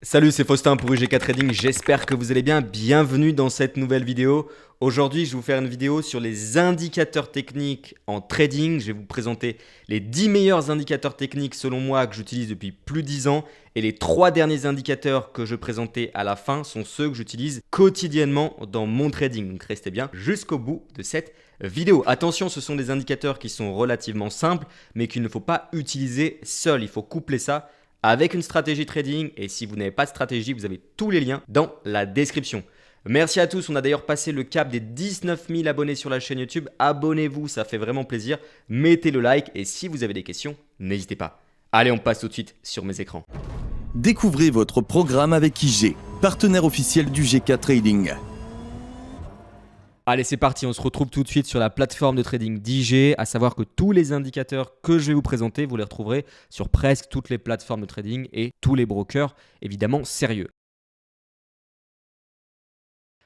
Salut, c'est Faustin pour UGK Trading, j'espère que vous allez bien, bienvenue dans cette nouvelle vidéo. Aujourd'hui, je vais vous faire une vidéo sur les indicateurs techniques en trading. Je vais vous présenter les 10 meilleurs indicateurs techniques selon moi que j'utilise depuis plus de 10 ans. Et les 3 derniers indicateurs que je présentais à la fin sont ceux que j'utilise quotidiennement dans mon trading. Donc restez bien jusqu'au bout de cette vidéo. Attention, ce sont des indicateurs qui sont relativement simples, mais qu'il ne faut pas utiliser seul. Il faut coupler ça avec une stratégie trading, et si vous n'avez pas de stratégie, vous avez tous les liens dans la description. Merci à tous, on a d'ailleurs passé le cap des 19 000 abonnés sur la chaîne YouTube. Abonnez-vous, ça fait vraiment plaisir. Mettez le like et si vous avez des questions, n'hésitez pas. Allez, on passe tout de suite sur mes écrans. Découvrez votre programme avec IG, partenaire officiel du GK Trading. Allez, c'est parti, on se retrouve tout de suite sur la plateforme de trading d'IG, à savoir que tous les indicateurs que je vais vous présenter, vous les retrouverez sur presque toutes les plateformes de trading et tous les brokers, évidemment sérieux.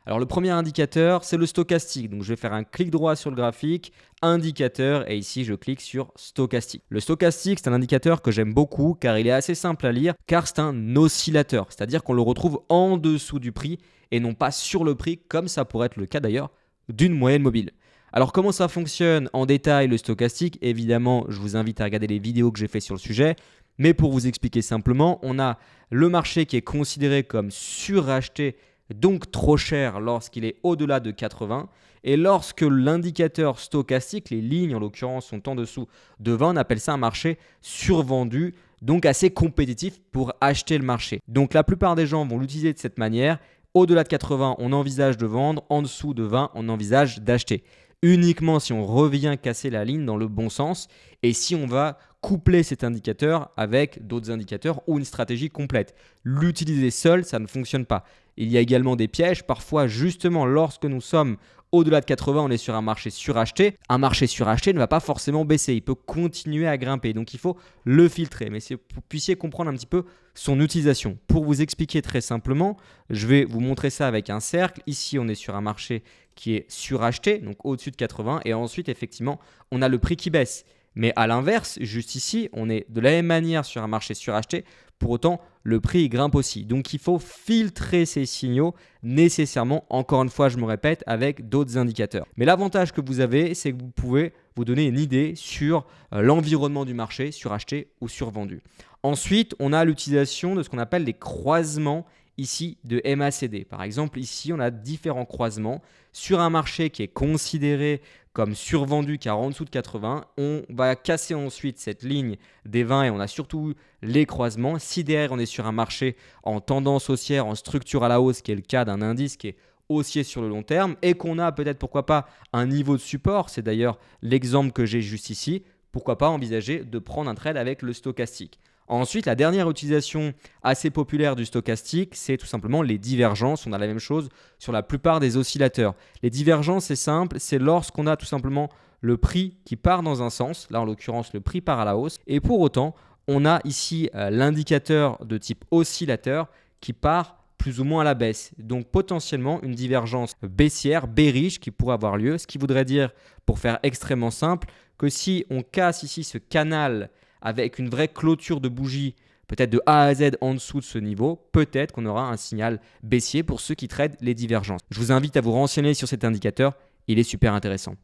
Alors le premier indicateur, c'est le stochastique. Donc je vais faire un clic droit sur le graphique, indicateur, et ici je clique sur stochastique. Le stochastique, c'est un indicateur que j'aime beaucoup car il est assez simple à lire, car c'est un oscillateur. C'est-à-dire qu'on le retrouve en dessous du prix et non pas sur le prix, comme ça pourrait être le cas d'ailleurs d'une moyenne mobile. Alors comment ça fonctionne en détail le stochastique? Évidemment, je vous invite à regarder les vidéos que j'ai fait sur le sujet. Mais pour vous expliquer simplement, on a le marché qui est considéré comme suracheté, donc trop cher lorsqu'il est au-delà de 80. Et lorsque l'indicateur stochastique, les lignes en l'occurrence sont en dessous de 20, on appelle ça un marché survendu, donc assez compétitif pour acheter le marché. Donc la plupart des gens vont l'utiliser de cette manière. Au-delà de 80, on envisage de vendre. En dessous de 20, on envisage d'acheter. Uniquement si on revient casser la ligne dans le bon sens et si on va coupler cet indicateur avec d'autres indicateurs ou une stratégie complète. L'utiliser seul, ça ne fonctionne pas. Il y a également des pièges. Parfois, justement, lorsque nous sommes au-delà de 80, on est sur un marché suracheté. Un marché suracheté ne va pas forcément baisser. Il peut continuer à grimper. Donc, il faut le filtrer. Mais si vous puissiez comprendre un petit peu son utilisation. Pour vous expliquer très simplement, je vais vous montrer ça avec un cercle. Ici, on est sur un marché qui est suracheté, donc au-dessus de 80. Et ensuite, effectivement, on a le prix qui baisse. Mais à l'inverse, juste ici, on est de la même manière sur un marché suracheté. Pour autant, le prix grimpe aussi. Donc, il faut filtrer ces signaux nécessairement, encore une fois, je me répète, avec d'autres indicateurs. Mais l'avantage que vous avez, c'est que vous pouvez vous donner une idée sur l'environnement du marché, suracheté ou survendu. Ensuite, on a l'utilisation de ce qu'on appelle les croisements ici de MACD. Par exemple, ici, on a différents croisements sur un marché qui est considéré comme survendu car en dessous de 80. On va casser ensuite cette ligne des 20 et on a surtout les croisements. Si derrière, on est sur un marché en tendance haussière, en structure à la hausse, qui est le cas d'un indice qui est haussier sur le long terme et qu'on a peut-être, pourquoi pas, un niveau de support, c'est d'ailleurs l'exemple que j'ai juste ici, pourquoi pas envisager de prendre un trade avec le stochastique. Ensuite, la dernière utilisation assez populaire du stochastique, c'est tout simplement les divergences. On a la même chose sur la plupart des oscillateurs. Les divergences, c'est simple, c'est lorsqu'on a tout simplement le prix qui part dans un sens, là en l'occurrence le prix part à la hausse, et pour autant, on a ici l'indicateur de type oscillateur qui part plus ou moins à la baisse. Donc potentiellement une divergence baissière, bearish qui pourrait avoir lieu, ce qui voudrait dire, pour faire extrêmement simple, que si on casse ici ce canal avec une vraie clôture de bougie, peut-être de A à Z en dessous de ce niveau, peut-être qu'on aura un signal baissier pour ceux qui tradent les divergences. Je vous invite à vous renseigner sur cet indicateur, il est super intéressant.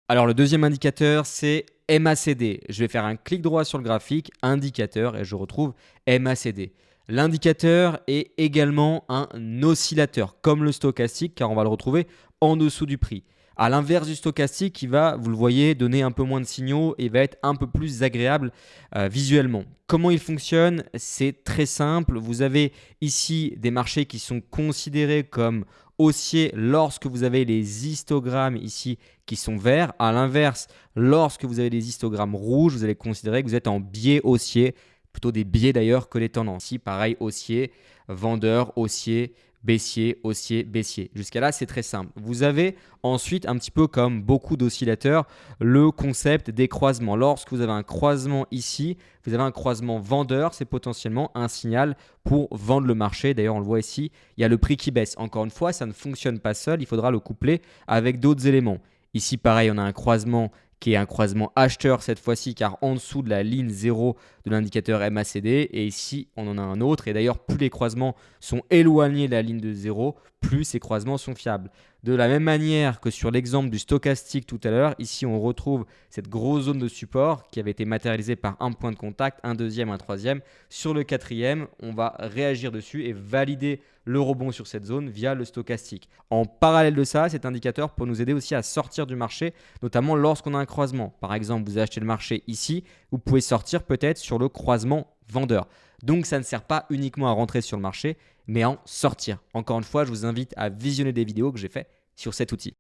Alors le deuxième indicateur, c'est MACD. Je vais faire un clic droit sur le graphique, indicateur, et je retrouve MACD. L'indicateur est également un oscillateur, comme le stochastique, car on va le retrouver en dessous du prix. À l'inverse du stochastique, qui va, vous le voyez, donner un peu moins de signaux et va être un peu plus agréable visuellement. Comment il fonctionne? C'est très simple. Vous avez ici des marchés qui sont considérés comme haussiers lorsque vous avez les histogrammes ici qui sont verts. À l'inverse, lorsque vous avez les histogrammes rouges, vous allez considérer que vous êtes en biais haussier, plutôt des biais d'ailleurs que les tendances. Ici, pareil, haussier, vendeur, haussier, baissier, haussier, baissier. Jusqu'à là, c'est très simple. Vous avez ensuite, un petit peu comme beaucoup d'oscillateurs, le concept des croisements. Lorsque vous avez un croisement ici, vous avez un croisement vendeur, c'est potentiellement un signal pour vendre le marché. D'ailleurs, on le voit ici, il y a le prix qui baisse. Encore une fois, ça ne fonctionne pas seul, il faudra le coupler avec d'autres éléments. Ici, pareil, on a un croisement qui est un croisement acheteur cette fois-ci, car en dessous de la ligne 0 de l'indicateur MACD. Et ici, on en a un autre. Et d'ailleurs, plus les croisements sont éloignés de la ligne de 0, plus ces croisements sont fiables. De la même manière que sur l'exemple du stochastique tout à l'heure, ici on retrouve cette grosse zone de support qui avait été matérialisée par un point de contact, un deuxième, un troisième. Sur le quatrième, on va réagir dessus et valider le rebond sur cette zone via le stochastique. En parallèle de ça, cet indicateur peut nous aider aussi à sortir du marché, notamment lorsqu'on a un croisement. Par exemple, vous achetez le marché ici, vous pouvez sortir peut-être sur le croisement vendeur. Donc ça ne sert pas uniquement à rentrer sur le marché, mais à en sortir. Encore une fois, je vous invite à visionner des vidéos que j'ai fait sur cet outil.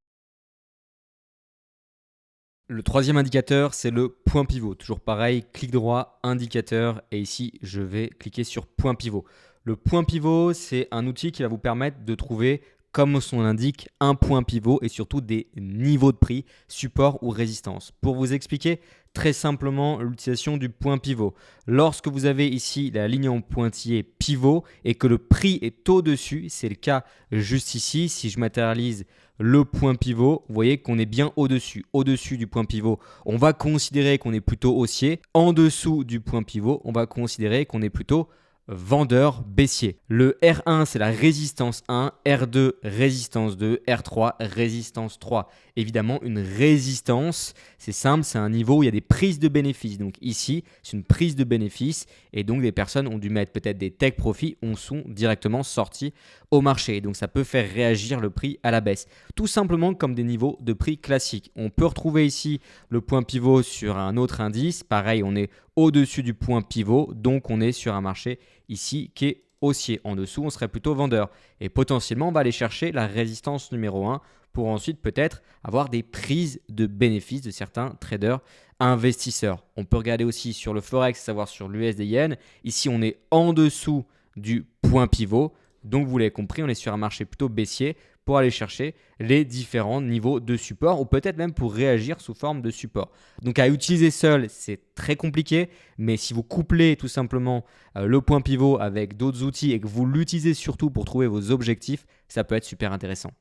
Le troisième indicateur, c'est le point pivot. Toujours pareil, clic droit, indicateur, et ici, je vais cliquer sur point pivot. Le point pivot, c'est un outil qui va vous permettre de trouver, comme son l'indique, un point pivot et surtout des niveaux de prix, support ou résistance. Pour vous expliquer très simplement l'utilisation du point pivot. Lorsque vous avez ici la ligne en pointillé pivot et que le prix est au-dessus, c'est le cas juste ici, si je matérialise le point pivot, vous voyez qu'on est bien au-dessus. Au-dessus du point pivot, on va considérer qu'on est plutôt haussier. En dessous du point pivot, on va considérer qu'on est plutôt vendeur baissier. Le R1, c'est la résistance 1, R2, résistance 2, R3, résistance 3. Évidemment, une résistance, c'est simple, c'est un niveau où il y a des prises de bénéfices. Donc ici, c'est une prise de bénéfices et donc des personnes ont dû mettre peut-être des take profits, on sont directement sortis au marché. Donc ça peut faire réagir le prix à la baisse. Tout simplement comme des niveaux de prix classiques. On peut retrouver ici le point pivot sur un autre indice. Pareil, on est au-dessus du point pivot, donc on est sur un marché ici qui est haussier. En dessous, on serait plutôt vendeur. Et potentiellement, on va aller chercher la résistance numéro 1 pour ensuite peut-être avoir des prises de bénéfices de certains traders investisseurs. On peut regarder aussi sur le Forex, savoir sur l'USD Yen. Ici, on est en dessous du point pivot. Donc, vous l'avez compris, on est sur un marché plutôt baissier pour aller chercher les différents niveaux de support ou peut-être même pour réagir sous forme de support. Donc à utiliser seul, c'est très compliqué, mais si vous couplez tout simplement le point pivot avec d'autres outils et que vous l'utilisez surtout pour trouver vos objectifs, ça peut être super intéressant.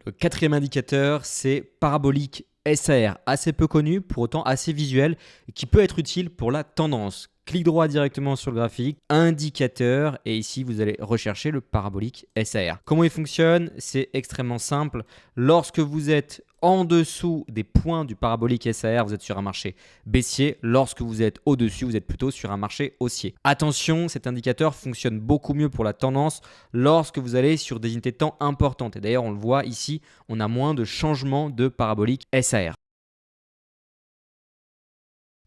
Le quatrième indicateur, c'est parabolique SAR, assez peu connu, pour autant assez visuel, qui peut être utile pour la tendance. Clic droit directement sur le graphique, indicateur, et ici vous allez rechercher le parabolique SAR. Comment il fonctionne? C'est extrêmement simple. Lorsque vous êtes en dessous des points du parabolique SAR, vous êtes sur un marché baissier. Lorsque vous êtes au-dessus, vous êtes plutôt sur un marché haussier. Attention, cet indicateur fonctionne beaucoup mieux pour la tendance lorsque vous allez sur des unités de temps importantes. Et d'ailleurs, on le voit ici, on a moins de changements de parabolique SAR.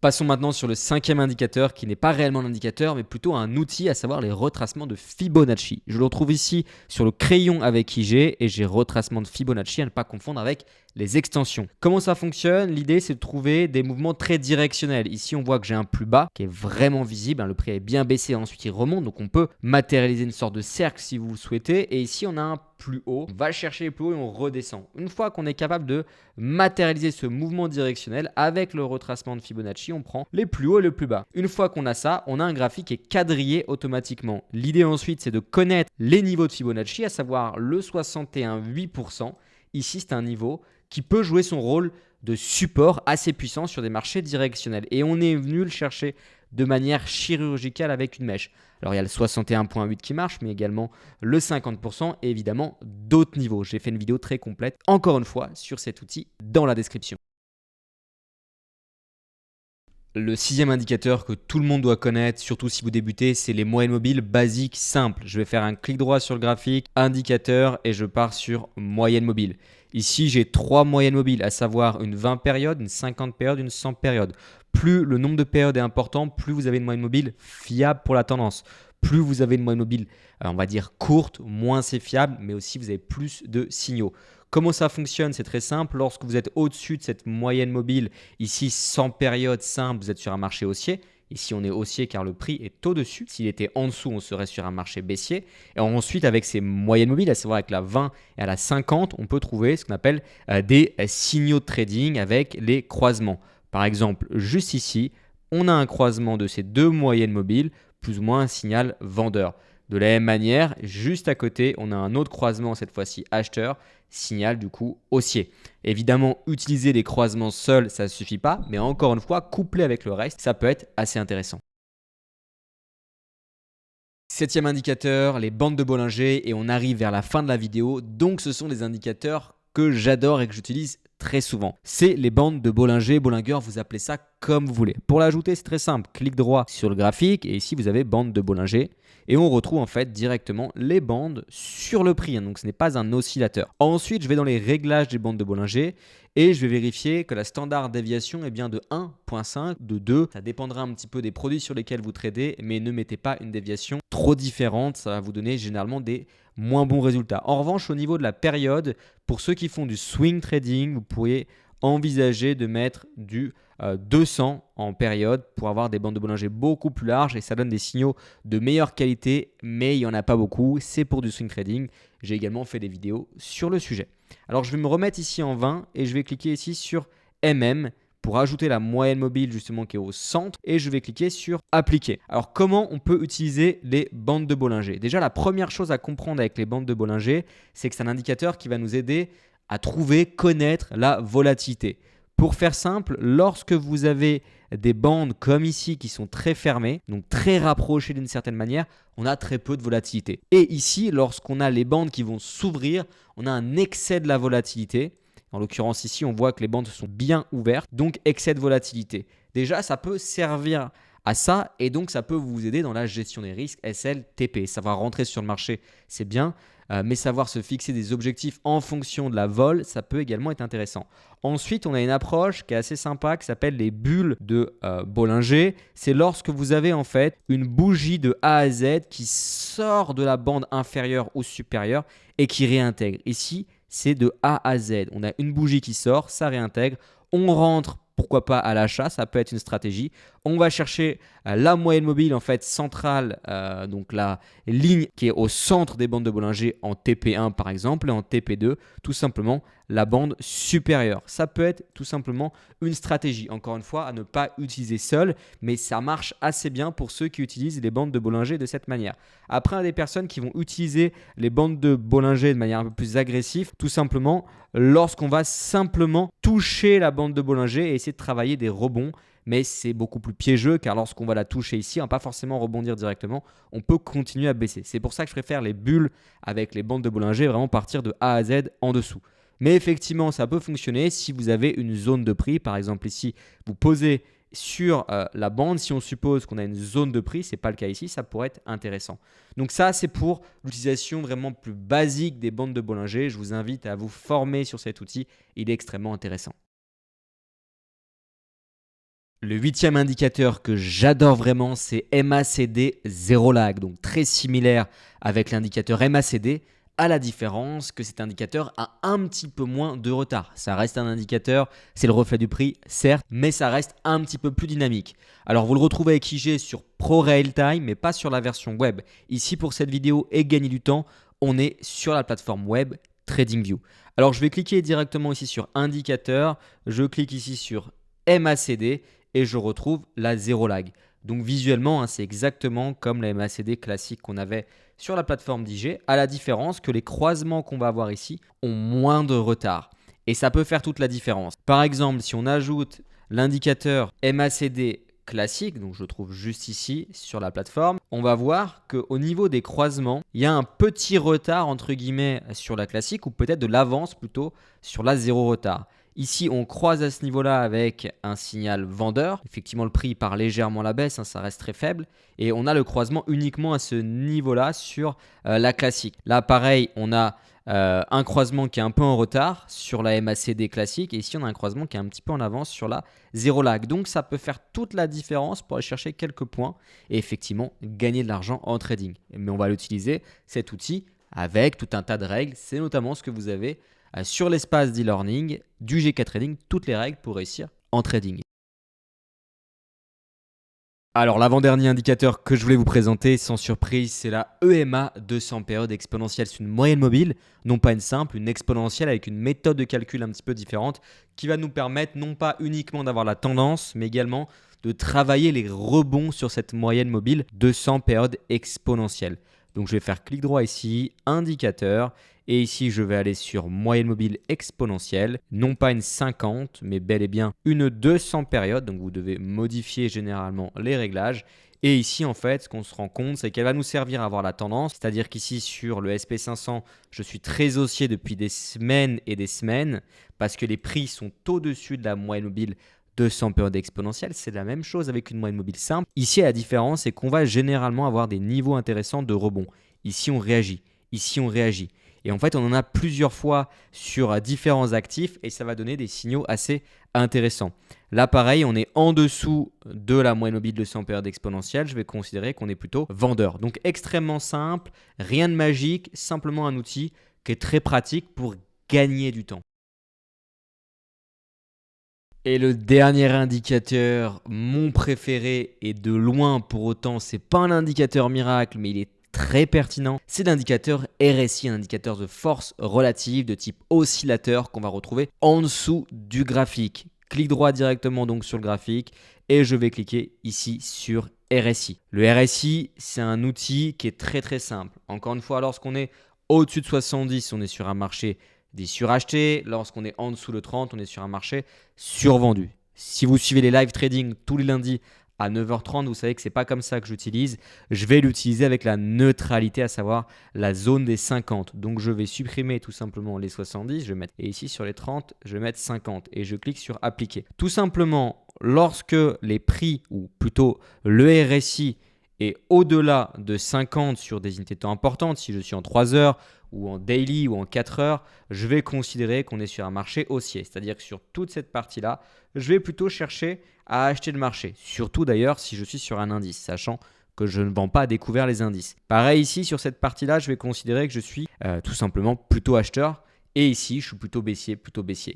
Passons maintenant sur le cinquième indicateur qui n'est pas réellement un indicateur mais plutôt un outil, à savoir les retracements de Fibonacci. Je le retrouve ici sur le crayon avec IG et j'ai retracement de Fibonacci à ne pas confondre avec les extensions. Comment ça fonctionne? L'idée, c'est de trouver des mouvements très directionnels. Ici, on voit que j'ai un plus bas qui est vraiment visible. Le prix est bien baissé, ensuite il remonte. Donc, on peut matérialiser une sorte de cercle si vous le souhaitez. Et ici, on a un plus haut. On va chercher les plus hauts et on redescend. Une fois qu'on est capable de matérialiser ce mouvement directionnel avec le retracement de Fibonacci, on prend les plus hauts et les plus bas. Une fois qu'on a ça, on a un graphique qui est quadrillé automatiquement. L'idée ensuite, c'est de connaître les niveaux de Fibonacci, à savoir le 61,8%. Ici, c'est un niveau qui peut jouer son rôle de support assez puissant sur des marchés directionnels. Et on est venu le chercher de manière chirurgicale avec une mèche. Alors, il y a le 61,8 qui marche, mais également le 50% et évidemment d'autres niveaux. J'ai fait une vidéo très complète, encore une fois, sur cet outil dans la description. Le sixième indicateur que tout le monde doit connaître, surtout si vous débutez, c'est les moyennes mobiles basiques simples. Je vais faire un clic droit sur le graphique, indicateur et je pars sur moyenne mobile. Ici, j'ai 3 moyennes mobiles, à savoir une 20 périodes, une 50 périodes, une 100 périodes. Plus le nombre de périodes est important, plus vous avez une moyenne mobile fiable pour la tendance. Plus vous avez une moyenne mobile, on va dire courte, moins c'est fiable, mais aussi vous avez plus de signaux. Comment ça fonctionne? C'est très simple. Lorsque vous êtes au-dessus de cette moyenne mobile, ici 100 périodes simples, vous êtes sur un marché haussier. Ici, on est haussier car le prix est au-dessus. S'il était en dessous, on serait sur un marché baissier. Et ensuite, avec ces moyennes mobiles, à savoir avec la 20 et à la 50, on peut trouver ce qu'on appelle des signaux de trading avec les croisements. Par exemple, juste ici, on a un croisement de ces deux moyennes mobiles, plus ou moins un signal vendeur. De la même manière, juste à côté, on a un autre croisement, cette fois-ci acheteur, signal du coup haussier. Évidemment, utiliser les croisements seuls, ça ne suffit pas, mais encore une fois, couplé avec le reste, ça peut être assez intéressant. Septième indicateur, les bandes de Bollinger, et on arrive vers la fin de la vidéo, donc ce sont des indicateurs que j'adore et que j'utilise très souvent. C'est les bandes de Bollinger, Bollinger, vous appelez ça comme vous voulez. Pour l'ajouter, c'est très simple, clic droit sur le graphique et ici vous avez bande de Bollinger et on retrouve en fait directement les bandes sur le prix, donc ce n'est pas un oscillateur. Ensuite, je vais dans les réglages des bandes de Bollinger et je vais vérifier que la standard déviation est bien de 1.5, de 2. Ça dépendra un petit peu des produits sur lesquels vous tradez, mais ne mettez pas une déviation trop différente, ça va vous donner généralement des moins bons résultats. En revanche, au niveau de la période, pour ceux qui font du swing trading, vous pourriez envisager de mettre du 200 en période pour avoir des bandes de Bollinger beaucoup plus larges et ça donne des signaux de meilleure qualité, mais il n'y en a pas beaucoup. C'est pour du swing trading. J'ai également fait des vidéos sur le sujet. Alors, je vais me remettre ici en 20 et je vais cliquer ici sur MM pour ajouter la moyenne mobile justement qui est au centre et je vais cliquer sur appliquer. Alors comment on peut utiliser les bandes de Bollinger? Déjà la première chose à comprendre avec les bandes de Bollinger, c'est que c'est un indicateur qui va nous aider à trouver, connaître la volatilité. Pour faire simple, lorsque vous avez des bandes comme ici qui sont très fermées, donc très rapprochées d'une certaine manière, on a très peu de volatilité. Et ici, lorsqu'on a les bandes qui vont s'ouvrir, on a un excès de la volatilité. En l'occurrence ici, on voit que les bandes sont bien ouvertes, donc excès de volatilité. Déjà, ça peut servir à ça et donc ça peut vous aider dans la gestion des risques SLTP. Savoir rentrer sur le marché, c'est bien, mais savoir se fixer des objectifs en fonction de la vol, ça peut également être intéressant. Ensuite, on a une approche qui est assez sympa qui s'appelle les bulles de Bollinger. C'est lorsque vous avez en fait une bougie de A à Z qui sort de la bande inférieure ou supérieure et qui réintègre. Ici, c'est de A à Z. On a une bougie qui sort, ça réintègre. On rentre, pourquoi pas à l'achat, ça peut être une stratégie. On va chercher la moyenne mobile en fait centrale, donc la ligne qui est au centre des bandes de Bollinger en TP1 par exemple et en TP2, tout simplement la bande supérieure. Ça peut être tout simplement une stratégie, encore une fois, à ne pas utiliser seule, mais ça marche assez bien pour ceux qui utilisent les bandes de Bollinger de cette manière. Après, il y a des personnes qui vont utiliser les bandes de Bollinger de manière un peu plus agressive, tout simplement lorsqu'on va simplement toucher la bande de Bollinger et essayer de travailler des rebonds. Mais c'est beaucoup plus piégeux car lorsqu'on va la toucher ici, on ne va pas forcément rebondir directement, on peut continuer à baisser. C'est pour ça que je préfère les bulles avec les bandes de Bollinger, vraiment partir de A à Z en dessous. Mais effectivement, ça peut fonctionner si vous avez une zone de prix. Par exemple ici, vous posez sur la bande, si on suppose qu'on a une zone de prix, ce n'est pas le cas ici, ça pourrait être intéressant. Donc ça, c'est pour l'utilisation vraiment plus basique des bandes de Bollinger. Je vous invite à vous former sur cet outil, il est extrêmement intéressant. Le huitième indicateur que j'adore vraiment, c'est MACD 0 lag, donc très similaire avec l'indicateur MACD, à la différence que cet indicateur a un petit peu moins de retard. Ça reste un indicateur, c'est le reflet du prix, certes, mais ça reste un petit peu plus dynamique. Alors vous le retrouvez avec IG sur Pro Real Time, mais pas sur la version web. Ici pour cette vidéo et gagner du temps, on est sur la plateforme web TradingView. Alors je vais cliquer directement ici sur indicateur, je clique ici sur MACD et je retrouve la 0 lag. Donc visuellement, c'est exactement comme la MACD classique qu'on avait sur la plateforme d'IG, à la différence que les croisements qu'on va avoir ici ont moins de retard. Et ça peut faire toute la différence. Par exemple, si on ajoute l'indicateur MACD classique, donc je le trouve juste ici sur la plateforme, on va voir qu'au niveau des croisements, il y a un petit retard entre guillemets sur la classique ou peut-être de l'avance plutôt sur la 0 retard. Ici, on croise à ce niveau-là avec un signal vendeur. Effectivement, le prix part légèrement à la baisse, ça reste très faible. Et on a le croisement uniquement à ce niveau-là sur la classique. Là, pareil, on a un croisement qui est un peu en retard sur la MACD classique. Et ici, on a un croisement qui est un petit peu en avance sur la 0 lag. Donc, ça peut faire toute la différence pour aller chercher quelques points et effectivement gagner de l'argent en trading. Mais on va l'utiliser, cet outil, avec tout un tas de règles. C'est notamment ce que vous avez sur l'espace d'e-learning du GK Trading, toutes les règles pour réussir en trading. Alors l'avant-dernier indicateur que je voulais vous présenter, sans surprise, c'est la EMA 200 période exponentielle. C'est une moyenne mobile, non pas une simple, une exponentielle avec une méthode de calcul un petit peu différente qui va nous permettre non pas uniquement d'avoir la tendance, mais également de travailler les rebonds sur cette moyenne mobile 200 période exponentielle. Donc je vais faire clic droit ici, indicateur, et ici je vais aller sur moyenne mobile exponentielle, non pas une 50, mais bel et bien une 200 période. Donc vous devez modifier généralement les réglages. Et ici, en fait, ce qu'on se rend compte, c'est qu'elle va nous servir à voir la tendance. C'est-à-dire qu'ici, sur le SP500, je suis très haussier depuis des semaines et des semaines parce que les prix sont au-dessus de la moyenne mobile 200 périodes exponentielles. C'est la même chose avec une moyenne mobile simple. Ici, la différence, c'est qu'on va généralement avoir des niveaux intéressants de rebond. Ici, on réagit. Ici, on réagit. Et en fait, on en a plusieurs fois sur différents actifs et ça va donner des signaux assez intéressants. Là, pareil, on est en dessous de la moyenne mobile de 100 périodes exponentielles. Je vais considérer qu'on est plutôt vendeur. Donc, extrêmement simple, rien de magique, simplement un outil qui est très pratique pour gagner du temps. Et le dernier indicateur, mon préféré, et de loin pour autant, c'est pas un indicateur miracle, mais il est très pertinent, c'est l'indicateur RSI, un indicateur de force relative de type oscillateur qu'on va retrouver en dessous du graphique. Clic droit directement donc sur le graphique et je vais cliquer ici sur RSI. Le RSI, c'est un outil qui est très simple. Encore une fois, lorsqu'on est au-dessus de 70, on est sur un marché des surachetés. Lorsqu'on est en dessous de 30, on est sur un marché survendu. Si vous suivez les live trading tous les lundis à 9h30, vous savez que ce n'est pas comme ça que j'utilise. Je vais l'utiliser avec la neutralité, à savoir la zone des 50. Donc, je vais supprimer tout simplement les 70. Je vais mettre, et ici, sur les 30, je vais mettre 50. Et je clique sur appliquer. Tout simplement, lorsque les prix, ou plutôt le RSI, est au-delà de 50 sur des unités de temps importantes, si je suis en 3 heures, ou en daily ou en 4 heures, je vais considérer qu'on est sur un marché haussier. C'est-à-dire que sur toute cette partie-là, je vais plutôt chercher à acheter le marché. Surtout d'ailleurs si je suis sur un indice, sachant que je ne vends pas à découvert les indices. Pareil ici, sur cette partie-là, je vais considérer que je suis tout simplement plutôt acheteur. Et ici, je suis plutôt baissier,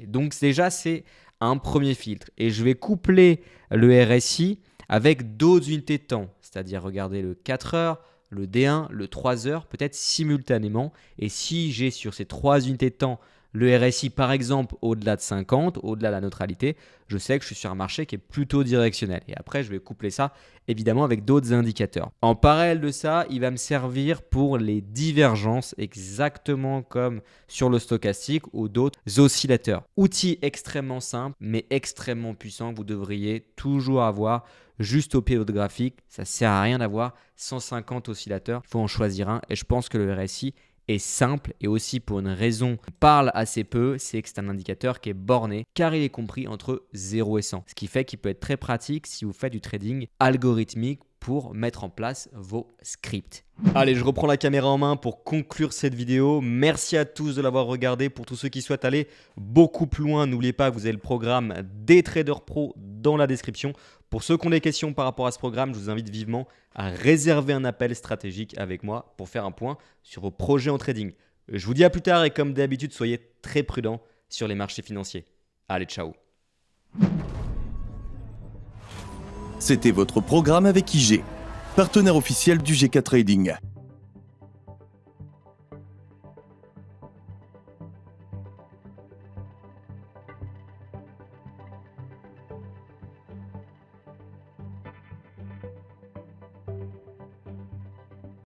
Donc déjà, c'est un premier filtre. Et je vais coupler le RSI avec d'autres unités de temps. C'est-à-dire, regardez le 4 heures, le D1, le 3 heures, peut-être simultanément. Et si j'ai sur ces 3 unités de temps le RSI, par exemple, au-delà de 50, au-delà de la neutralité, je sais que je suis sur un marché qui est plutôt directionnel. Et après, je vais coupler ça, évidemment, avec d'autres indicateurs. En parallèle de ça, il va me servir pour les divergences, exactement comme sur le stochastique ou d'autres oscillateurs. Outil extrêmement simple, mais extrêmement puissant que vous devriez toujours avoir juste au pied de votre graphique. Ça ne sert à rien d'avoir 150 oscillateurs. Il faut en choisir un. Et je pense que le RSI est simple et aussi pour une raison qu'on parle assez peu, c'est que c'est un indicateur qui est borné car il est compris entre 0 et 100. Ce qui fait qu'il peut être très pratique si vous faites du trading algorithmique pour mettre en place vos scripts. Allez, je reprends la caméra en main pour conclure cette vidéo. Merci à tous de l'avoir regardé. Pour tous ceux qui souhaitent aller beaucoup plus loin, n'oubliez pas que vous avez le programme des traders pro dans la description. Pour ceux qui ont des questions par rapport à ce programme, je vous invite vivement à réserver un appel stratégique avec moi pour faire un point sur vos projets en trading. Je vous dis à plus tard et comme d'habitude, soyez très prudents sur les marchés financiers. Allez, ciao. C'était votre programme avec IG, partenaire officiel du GK Trading.